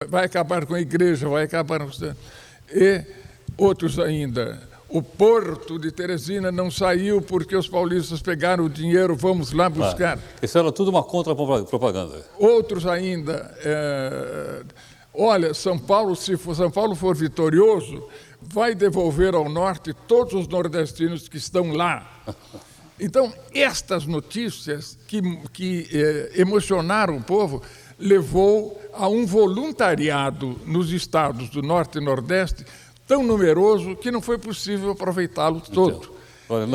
vai acabar com a igreja, vai acabar com... E outros ainda. O porto de Teresina não saiu porque os paulistas pegaram o dinheiro, vamos lá buscar. Isso era tudo uma contra-propaganda. Outros ainda. Olha, São Paulo, se São Paulo for vitorioso, vai devolver ao norte todos os nordestinos que estão lá. Então, estas notícias que emocionaram o povo levou a um voluntariado nos estados do Norte e Nordeste tão numeroso que não foi possível aproveitá-lo todo.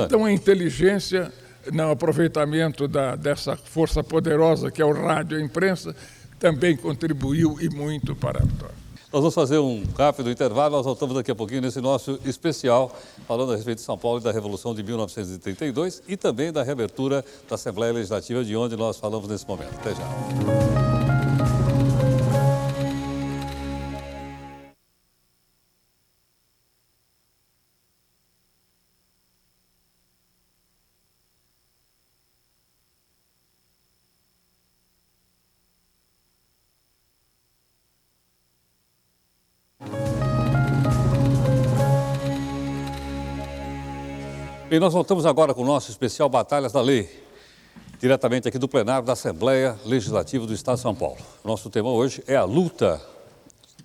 Então, a inteligência, no aproveitamento dessa força poderosa que é o rádio e a imprensa, também contribuiu e muito para a vitória. Nós vamos fazer um rápido intervalo, nós voltamos daqui a pouquinho nesse nosso especial, falando a respeito de São Paulo e da Revolução de 1932 e também da reabertura da Assembleia Legislativa, de onde nós falamos nesse momento. Até já. E nós voltamos agora com o nosso especial Batalhas da Lei, diretamente aqui do plenário da Assembleia Legislativa do Estado de São Paulo. O nosso tema hoje é a luta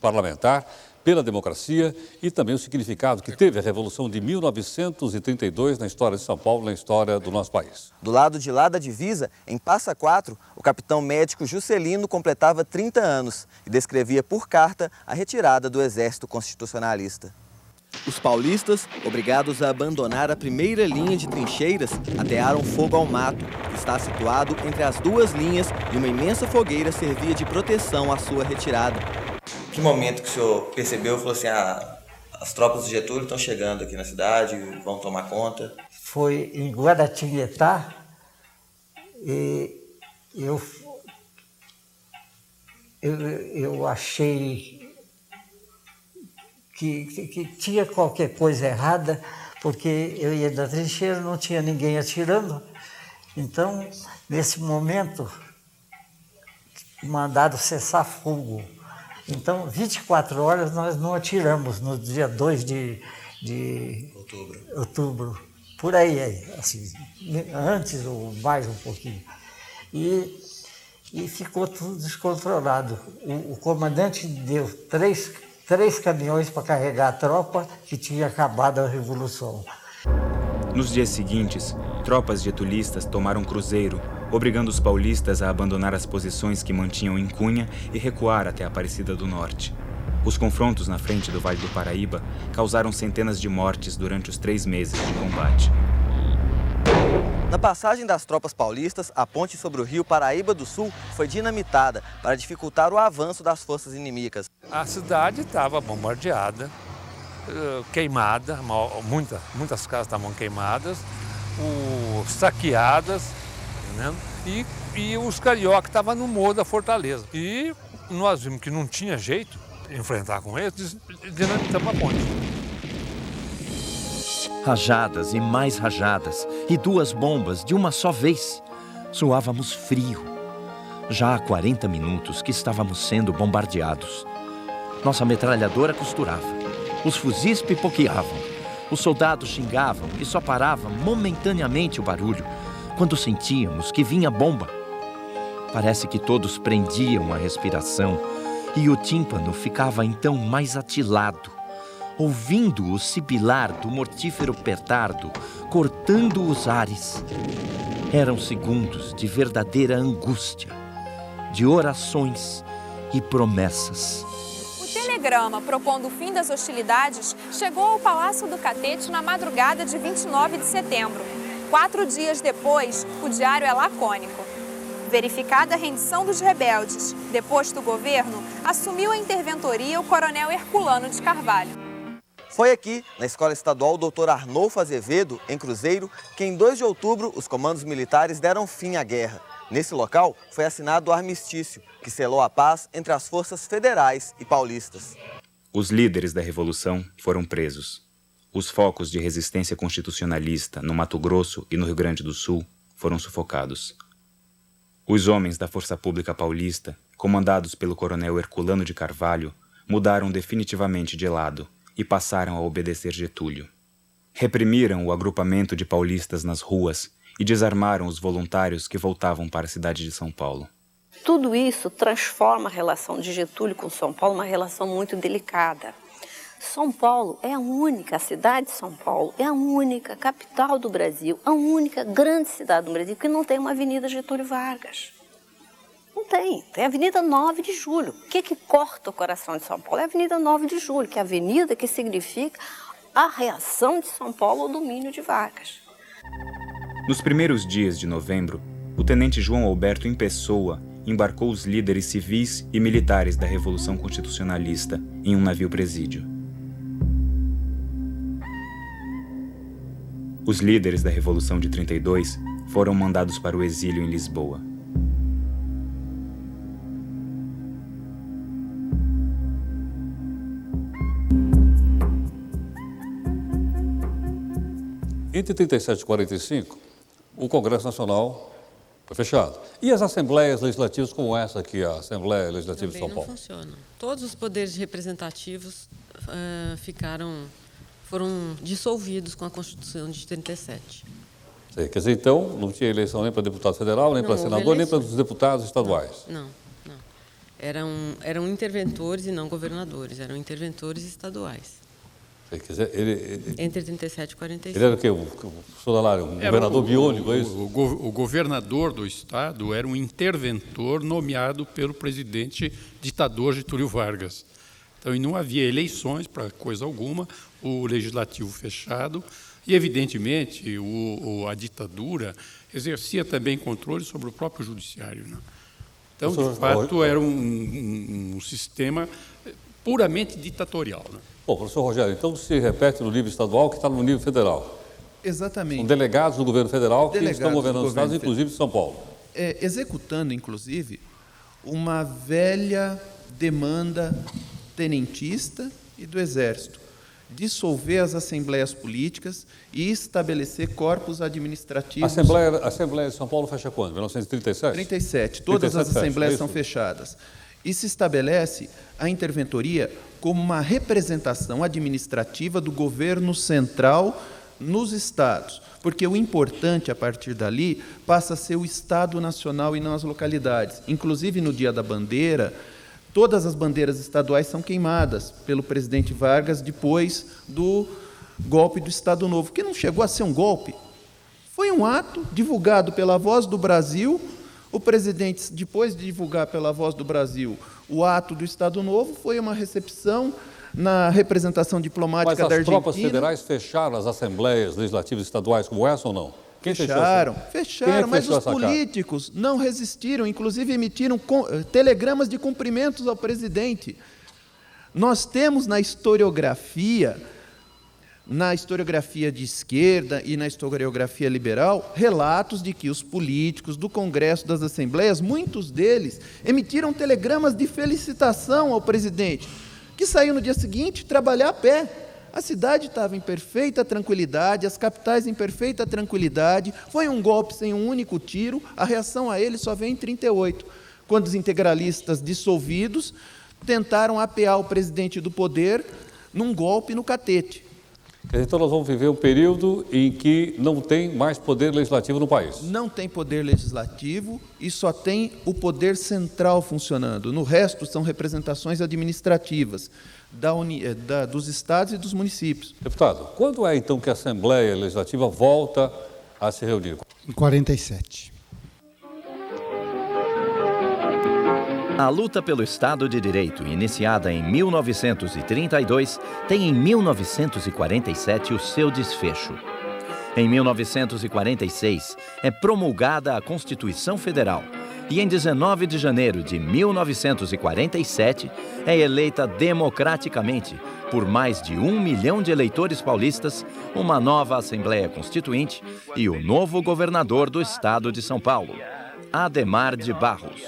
parlamentar pela democracia e também o significado que teve a Revolução de 1932 na história de São Paulo, na história do nosso país. Do lado de lá da divisa, em Passa Quatro, o capitão médico Juscelino completava 30 anos e descrevia por carta a retirada do exército constitucionalista. Os paulistas, obrigados a abandonar a primeira linha de trincheiras, atearam fogo ao mato, que está situado entre as duas linhas, e uma imensa fogueira servia de proteção à sua retirada. Que momento que o senhor percebeu e falou assim, as tropas do Getúlio estão chegando aqui na cidade, vão tomar conta? Foi em Guaratinguetá e eu achei que tinha qualquer coisa errada, porque eu ia da trincheira, não tinha ninguém atirando. Então, nesse momento, mandaram cessar fogo. Então, 24 horas nós não atiramos, no dia 2 de outubro. Por aí, assim, antes ou mais um pouquinho. E ficou tudo descontrolado. O comandante deu três caminhões para carregar a tropa que tinha acabado a Revolução. Nos dias seguintes, tropas getulistas tomaram Cruzeiro, obrigando os paulistas a abandonar as posições que mantinham em Cunha e recuar até a Aparecida do Norte. Os confrontos na frente do Vale do Paraíba causaram centenas de mortes durante os 3 meses de combate. Na passagem das tropas paulistas, a ponte sobre o rio Paraíba do Sul foi dinamitada para dificultar o avanço das forças inimigas. A cidade estava bombardeada, queimada, muitas casas estavam queimadas, saqueadas, né? E os cariocas estavam no morro da fortaleza. E nós vimos que não tinha jeito de enfrentar com eles, dinamitamos a ponte. Rajadas e mais rajadas, e 2 bombas de uma só vez. Suávamos frio. Já há 40 minutos que estávamos sendo bombardeados. Nossa metralhadora costurava. Os fuzis pipoqueavam. Os soldados xingavam e só parava momentaneamente o barulho quando sentíamos que vinha bomba. Parece que todos prendiam a respiração e o tímpano ficava então mais atilado, ouvindo o sibilar do mortífero petardo cortando os ares. Eram segundos de verdadeira angústia, de orações e promessas. O telegrama propondo o fim das hostilidades chegou ao Palácio do Catete na madrugada de 29 de setembro. 4 dias depois, o diário é lacônico. Verificada a rendição dos rebeldes, deposto o governo, assumiu a interventoria o coronel Herculano de Carvalho. Foi aqui, na Escola Estadual Dr. Arnolfo Azevedo, em Cruzeiro, que em 2 de outubro os comandos militares deram fim à guerra. Nesse local foi assinado o armistício, que selou a paz entre as forças federais e paulistas. Os líderes da Revolução foram presos. Os focos de resistência constitucionalista no Mato Grosso e no Rio Grande do Sul foram sufocados. Os homens da Força Pública Paulista comandados pelo coronel Herculano de Carvalho, mudaram definitivamente de lado e passaram a obedecer Getúlio. Reprimiram o agrupamento de paulistas nas ruas e desarmaram os voluntários que voltavam para a cidade de São Paulo. Tudo isso transforma a relação de Getúlio com São Paulo uma relação muito delicada. São Paulo é a única, a cidade de São Paulo é a única capital do Brasil, a única grande cidade do Brasil que não tem uma Avenida Getúlio Vargas. Não tem. Tem a Avenida 9 de Julho. O que corta o coração de São Paulo? É a Avenida 9 de Julho, que é a avenida que significa a reação de São Paulo ao domínio de Vargas. Nos primeiros dias de novembro, o tenente João Alberto em pessoa embarcou os líderes civis e militares da Revolução Constitucionalista em um navio-presídio. Os líderes da Revolução de 32 foram mandados para o exílio em Lisboa. Entre 37 e 45, o Congresso Nacional foi fechado. E as assembleias legislativas como essa aqui, a Assembleia Legislativa de São Paulo? Não funcionam. Todos os poderes representativos foram dissolvidos com a Constituição de 37. Sei, quer dizer, então, não tinha eleição nem para deputado federal, nem para senador, nem para os deputados estaduais. Não. Eram interventores e não governadores, eram interventores estaduais. Sei, quer dizer, entre 37 e 45. Ele era o quê? O professor Dalário, um governador biônico, é isso? O governador do estado era um interventor nomeado pelo presidente ditador Getúlio Vargas. Então, e não havia eleições para coisa alguma, o legislativo fechado, e, evidentemente, a ditadura exercia também controle sobre o próprio judiciário, né? Então, de fato, era um sistema puramente ditatorial, né? Bom, professor Rogério, então se repete no nível estadual que está no nível federal. Exatamente. São delegados do governo federal que estão governando os estados, inclusive de São Paulo. Executando, inclusive, uma velha demanda tenentista e do Exército, dissolver as assembleias políticas e estabelecer corpos administrativos. A Assembleia de São Paulo fecha quando? 1937? 37. Todas as assembleias são fechadas. E se estabelece a interventoria como uma representação administrativa do governo central nos estados, porque o importante, a partir dali, passa a ser o Estado Nacional e não as localidades. Inclusive, no Dia da Bandeira, todas as bandeiras estaduais são queimadas pelo presidente Vargas depois do golpe do Estado Novo, que não chegou a ser um golpe. Foi um ato divulgado pela Voz do Brasil. O presidente, depois de divulgar pela Voz do Brasil o ato do Estado Novo, foi uma recepção na representação diplomática da Argentina. Mas as tropas federais fecharam as assembleias legislativas estaduais como essa ou não? Quem fecharam, mas os políticos não resistiram, inclusive emitiram telegramas de cumprimentos ao presidente. Nós temos na historiografia de esquerda e na historiografia liberal, relatos de que os políticos do Congresso, das Assembleias, muitos deles emitiram telegramas de felicitação ao presidente, que saiu no dia seguinte trabalhar a pé. A cidade estava em perfeita tranquilidade, as capitais em perfeita tranquilidade, foi um golpe sem um único tiro, a reação a ele só vem em 1938, quando os integralistas dissolvidos tentaram apear o presidente do poder num golpe no catete. Então nós vamos viver um período em que não tem mais poder legislativo no país. Não tem poder legislativo e só tem o poder central funcionando. No resto são representações administrativas dos estados e dos municípios. Deputado, quando é então que a Assembleia Legislativa volta a se reunir? Em 47. A luta pelo Estado de Direito, iniciada em 1932, tem em 1947 o seu desfecho. Em 1946, é promulgada a Constituição Federal e em 19 de janeiro de 1947 é eleita democraticamente, por mais de 1 milhão de eleitores paulistas, uma nova Assembleia Constituinte e o novo governador do Estado de São Paulo, Adhemar de Barros.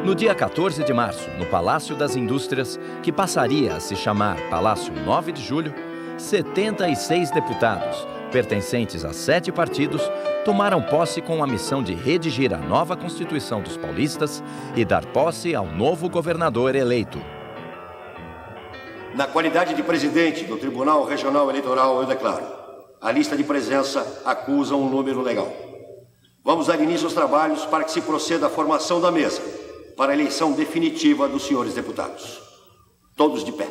No dia 14 de março, no Palácio das Indústrias, que passaria a se chamar Palácio 9 de Julho, 76 deputados, pertencentes a 7 partidos, tomaram posse com a missão de redigir a nova Constituição dos paulistas e dar posse ao novo governador eleito. Na qualidade de presidente do Tribunal Regional Eleitoral, eu declaro: a lista de presença acusa um número legal. Vamos dar início aos trabalhos para que se proceda à formação da mesa para a eleição definitiva dos senhores deputados. Todos de pé.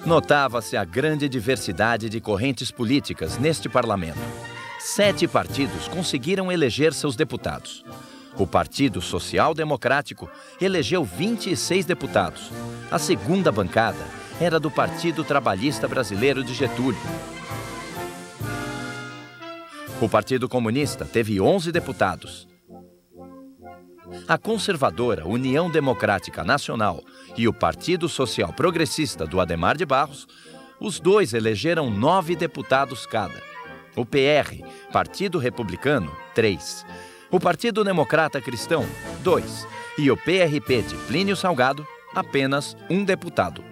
Notava-se a grande diversidade de correntes políticas neste parlamento. 7 partidos conseguiram eleger seus deputados. O Partido Social Democrático elegeu 26 deputados. A segunda bancada era do Partido Trabalhista Brasileiro de Getúlio. O Partido Comunista teve 11 deputados. A conservadora União Democrática Nacional e o Partido Social Progressista do Adhemar de Barros, os dois elegeram 9 deputados cada. O PR, Partido Republicano, 3. O Partido Democrata Cristão, 2. E o PRP de Plínio Salgado, apenas 1 deputado.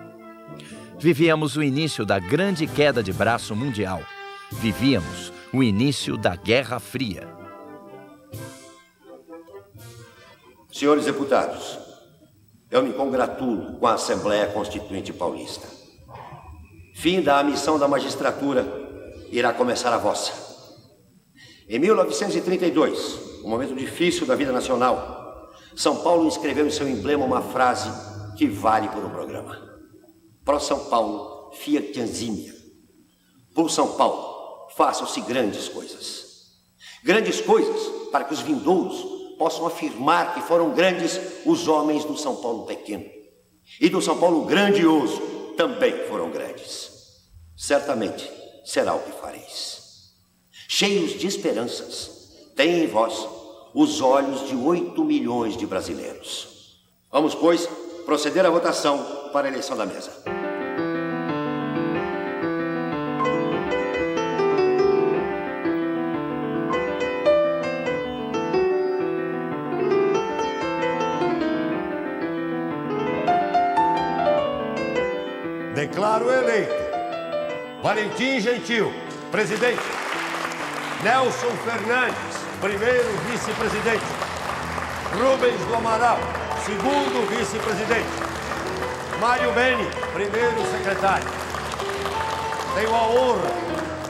Vivíamos o início da grande queda de braço mundial. Vivíamos o início da Guerra Fria. Senhores deputados, eu me congratulo com a Assembleia Constituinte Paulista. Finda a missão da magistratura, irá começar a vossa. Em 1932, um momento difícil da vida nacional, São Paulo inscreveu em seu emblema uma frase que vale por um programa. Pro São Paulo, fiat tanzimia. Por São Paulo, façam-se grandes coisas. Grandes coisas para que os vindouros possam afirmar que foram grandes os homens do São Paulo pequeno. E do São Paulo grandioso também foram grandes. Certamente será o que fareis. Cheios de esperanças, têm em vós os olhos de 8 milhões de brasileiros. Vamos, pois, proceder à votação para a eleição da mesa. Declaro eleito Valentim Gentil, presidente. Nelson Fernandes, primeiro vice-presidente. Rubens do Amaral, segundo vice-presidente. Mário Beni, primeiro secretário. Tenho a honra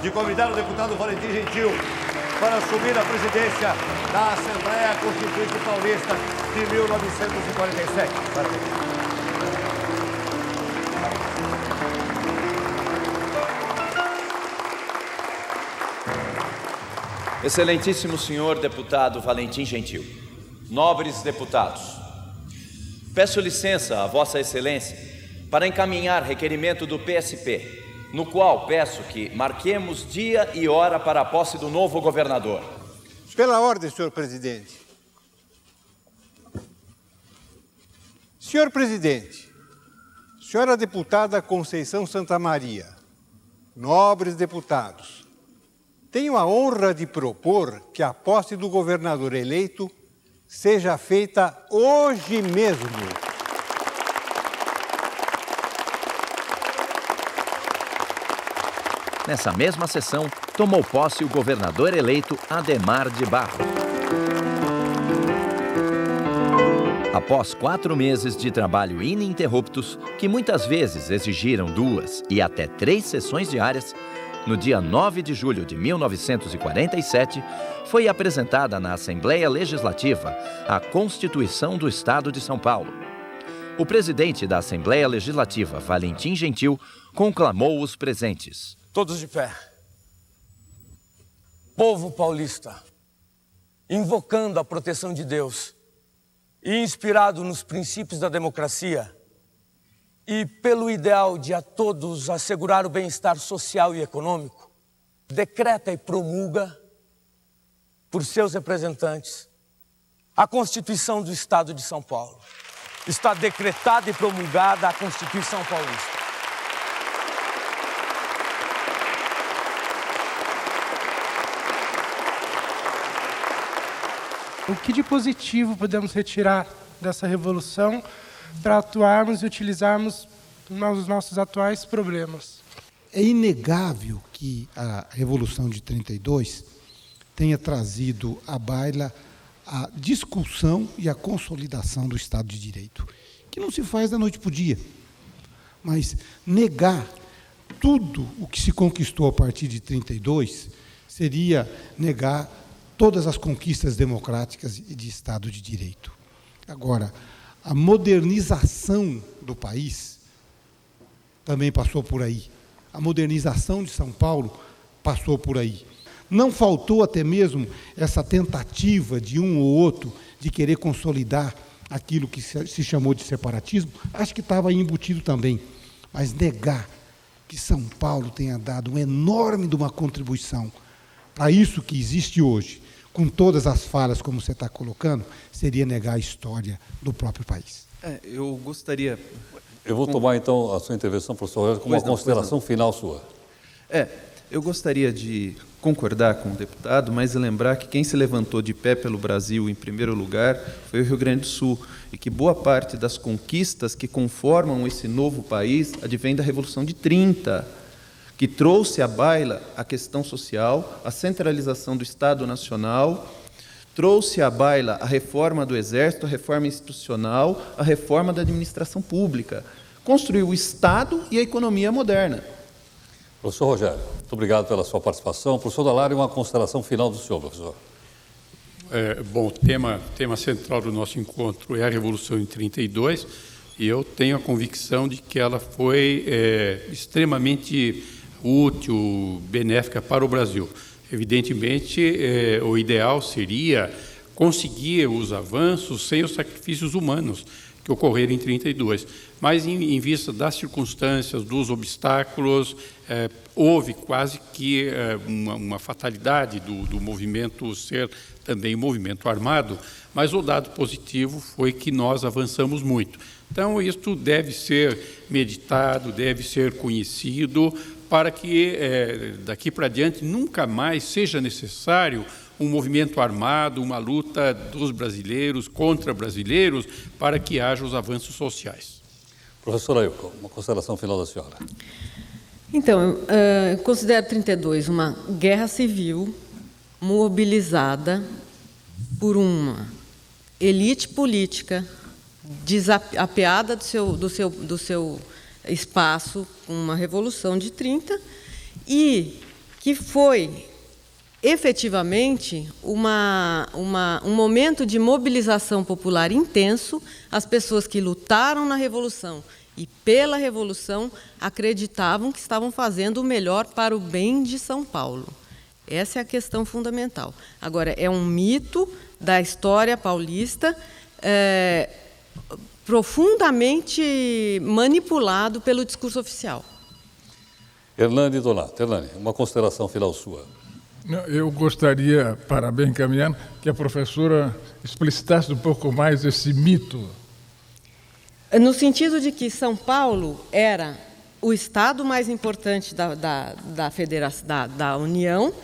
de convidar o deputado Valentim Gentil para assumir a presidência da Assembleia Constituinte Paulista de 1947. Parabéns. Excelentíssimo senhor deputado Valentim Gentil, nobres deputados, peço licença a Vossa Excelência para encaminhar requerimento do PSP, no qual peço que marquemos dia e hora para a posse do novo governador. Pela ordem, senhor presidente. Senhor presidente, senhora deputada Conceição Santamaria, nobres deputados, tenho a honra de propor que a posse do governador eleito seja feita hoje mesmo. Nessa mesma sessão, tomou posse o governador eleito Adhemar de Barros. Após 4 meses de trabalho ininterruptos, que muitas vezes exigiram 2 e até 3 sessões diárias, no dia 9 de julho de 1947, foi apresentada na Assembleia Legislativa a Constituição do Estado de São Paulo. O presidente da Assembleia Legislativa, Valentim Gentil, conclamou os presentes. Todos de pé. Povo paulista, invocando a proteção de Deus e inspirado nos princípios da democracia, e pelo ideal de a todos assegurar o bem-estar social e econômico, decreta e promulga, por seus representantes, a Constituição do Estado de São Paulo. Está decretada e promulgada a Constituição Paulista. O que de positivo podemos retirar dessa revolução para atuarmos e utilizarmos nos nossos atuais problemas. É inegável que a Revolução de 32 tenha trazido à baila a discussão e a consolidação do Estado de Direito, que não se faz da noite para o dia. Mas negar tudo o que se conquistou a partir de 32 seria negar todas as conquistas democráticas e de Estado de Direito. Agora, a modernização do país também passou por aí. A modernização de São Paulo passou por aí. Não faltou até mesmo essa tentativa de um ou outro de querer consolidar aquilo que se chamou de separatismo, acho que estava embutido também. Mas negar que São Paulo tenha dado uma enorme de uma contribuição para isso que existe hoje, com todas as falhas como você está colocando, seria negar a história do próprio país. Eu gostaria... Eu vou tomar, então, a sua intervenção, professor Rogério, como uma consideração final sua. Eu gostaria de concordar com o deputado, mas lembrar que quem se levantou de pé pelo Brasil, em primeiro lugar, foi o Rio Grande do Sul, e que boa parte das conquistas que conformam esse novo país advém da Revolução de 30, que trouxe à baila a questão social, a centralização do Estado Nacional, trouxe à baila a reforma do Exército, a reforma institucional, a reforma da administração pública, construiu o Estado e a economia moderna. Professor Rogério, muito obrigado pela sua participação. Professor Dallario, uma consideração final do senhor, professor. Bom, o tema central do nosso encontro é a Revolução em 32, e eu tenho a convicção de que ela foi extremamente útil, benéfica para o Brasil. Evidentemente, o ideal seria conseguir os avanços sem os sacrifícios humanos que ocorreram em 32. Mas, em vista das circunstâncias, dos obstáculos, houve quase que uma fatalidade do movimento ser também movimento armado, mas o dado positivo foi que nós avançamos muito. Então, isto deve ser meditado, deve ser conhecido, para que, daqui para diante, nunca mais seja necessário um movimento armado, uma luta dos brasileiros contra brasileiros, para que haja os avanços sociais. Professora Ailton, uma consideração final da senhora. Então, eu considero 32 uma guerra civil mobilizada por uma elite política desapeada do seu espaço, uma revolução de 30, e que foi efetivamente um momento de mobilização popular intenso. As pessoas que lutaram na Revolução e pela Revolução acreditavam que estavam fazendo o melhor para o bem de São Paulo. Essa é a questão fundamental. Agora, é um mito da história paulista profundamente manipulado pelo discurso oficial. Hernani Donato. Hernani, uma consideração final sua. Eu gostaria, para bem caminhar, que a professora explicitasse um pouco mais esse mito. No sentido de que São Paulo era o estado mais importante da Federação, da União,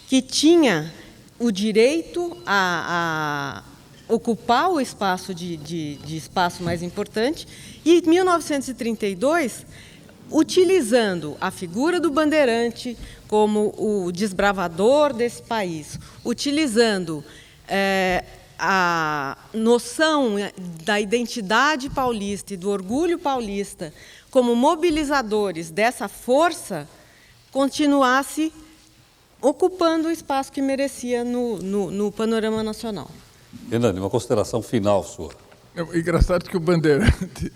que tinha o direito a ocupar o espaço de espaço mais importante, e em 1932, utilizando a figura do bandeirante como o desbravador desse país, utilizando a noção da identidade paulista e do orgulho paulista como mobilizadores dessa força, continuasse ocupando o espaço que merecia no panorama nacional. Hernani, uma consideração final sua. É engraçado que o bandeirante,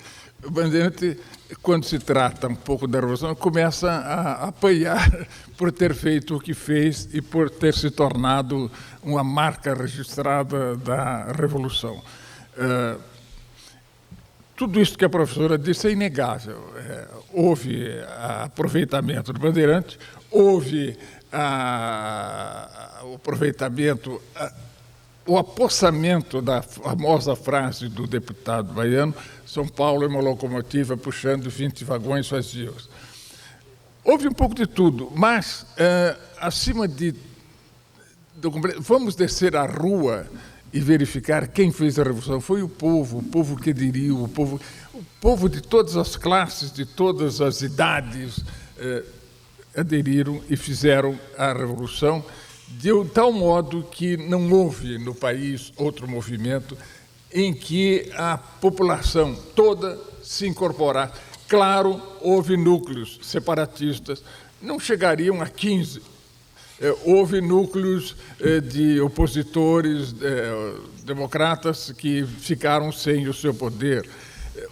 quando se trata um pouco da Revolução, começa a apanhar por ter feito o que fez e por ter se tornado uma marca registrada da Revolução. Tudo isso que a professora disse é inegável. Houve aproveitamento do bandeirante, houve o aproveitamento, o apossamento da famosa frase do deputado baiano: São Paulo é uma locomotiva puxando 20 vagões vazios. Houve um pouco de tudo, mas, acima vamos descer a rua e verificar quem fez a Revolução. Foi o povo que aderiu, o povo de todas as classes, de todas as idades, aderiram e fizeram a Revolução de tal modo que não houve no país outro movimento em que a população toda se incorporasse. Claro, houve núcleos separatistas, não chegariam a 15. Houve núcleos de opositores democratas que ficaram sem o seu poder.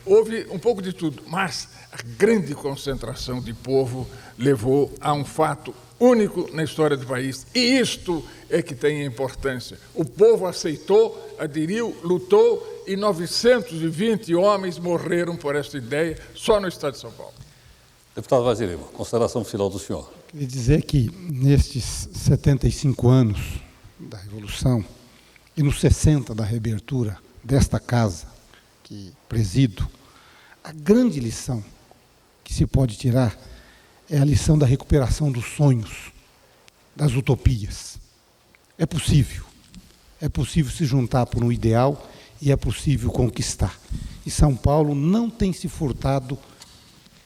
Houve um pouco de tudo, mas a grande concentração de povo levou a um fato único na história do país. E isto é que tem importância. O povo aceitou, aderiu, lutou, e 920 homens morreram por esta ideia só no estado de São Paulo. Deputado Vaz de Lima, consideração final do senhor. Queria dizer que nestes 75 anos da Revolução e nos 60 da reabertura desta casa que presido, a grande lição que se pode tirar é a lição da recuperação dos sonhos, das utopias. É possível se juntar por um ideal e é possível conquistar. E São Paulo não tem se furtado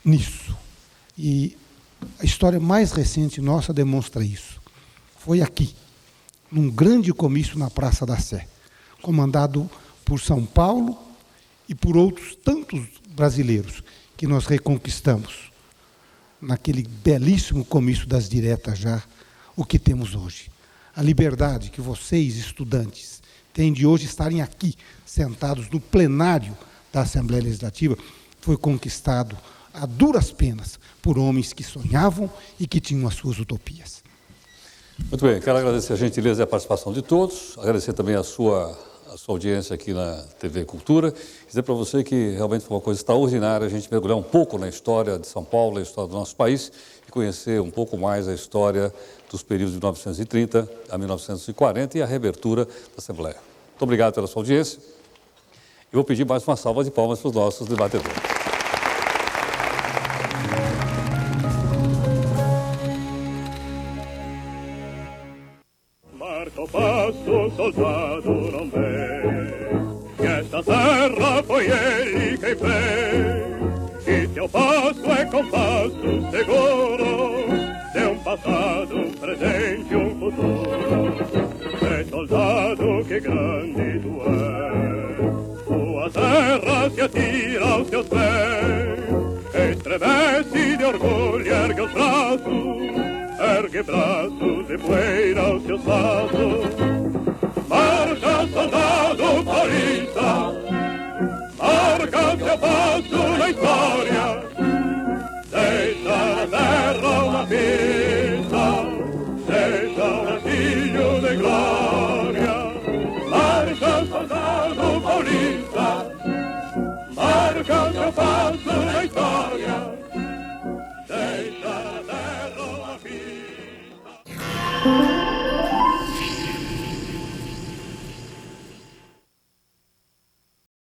nisso. E a história mais recente nossa demonstra isso. Foi aqui, num grande comício na Praça da Sé, comandado por São Paulo e por outros tantos brasileiros, que nós reconquistamos, naquele belíssimo comício das diretas já, o que temos hoje. A liberdade que vocês, estudantes, têm de hoje estarem aqui, sentados no plenário da Assembleia Legislativa, foi conquistado a duras penas por homens que sonhavam e que tinham as suas utopias. Muito bem, quero agradecer a gentileza e a participação de todos, agradecer também a sua audiência aqui na TV Cultura, dizer para você que realmente foi uma coisa extraordinária a gente mergulhar um pouco na história de São Paulo, a história do nosso país, e conhecer um pouco mais a história dos períodos de 1930 a 1940 e a reabertura da Assembleia. Muito obrigado pela sua audiência. Eu vou pedir mais uma salva de palmas para os nossos debatedores. Marca passo, soldado não vê, que esta terra foi ele quem fez, e teu passo é compasso seguro, de um passado, um presente e um futuro. É soldado, que grande tu és, tua terra se atira aos teus pés, estremece de orgulho, ergue os braços, ergue braços e poeira aos seus lados. Marcha, soldado paulista, marca seu passo na história, deixa na terra uma pista, deixa um rastilho de glória. Marcha, soldado paulista, marca seu passo na história, deixa na terra uma pista.